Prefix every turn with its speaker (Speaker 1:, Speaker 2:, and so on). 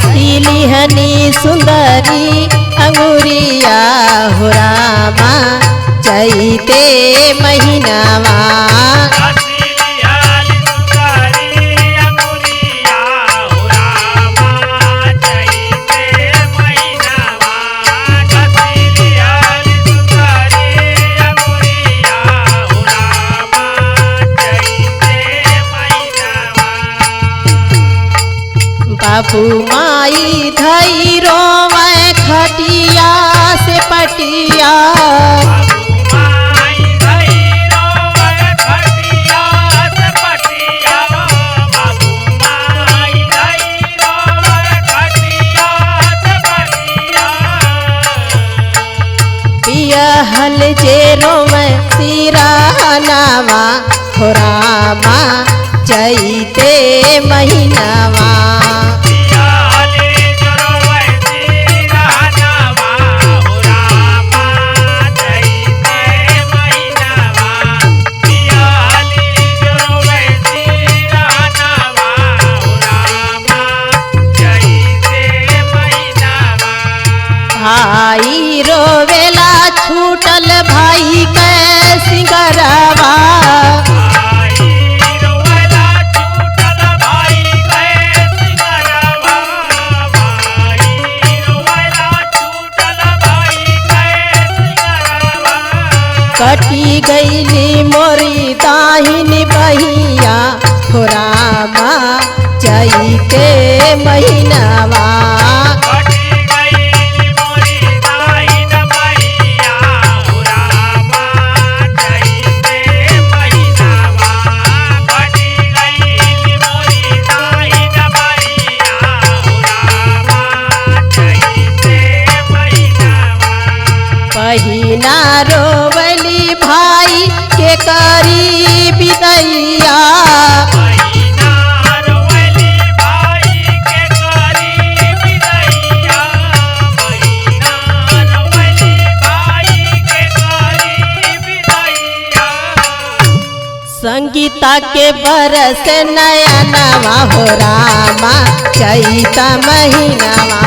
Speaker 1: कसीली हनी सुंदरी अंगुरिया हो रामा चैते महीनावा बाबू माई धई रोवे खटिया से पटिया पियहल जे रोवे सिरानावा हो रामा चैते महीनावा भाई रोवेला छूटल भाई के सिंगरवा कटी गईली मोरी दाहिनी बहिया हो रामा चैते महीनावा बहिना रोवली भाई के करी बिदैया संगीता के बरस नया नवा हो रामा चैता महीनावा।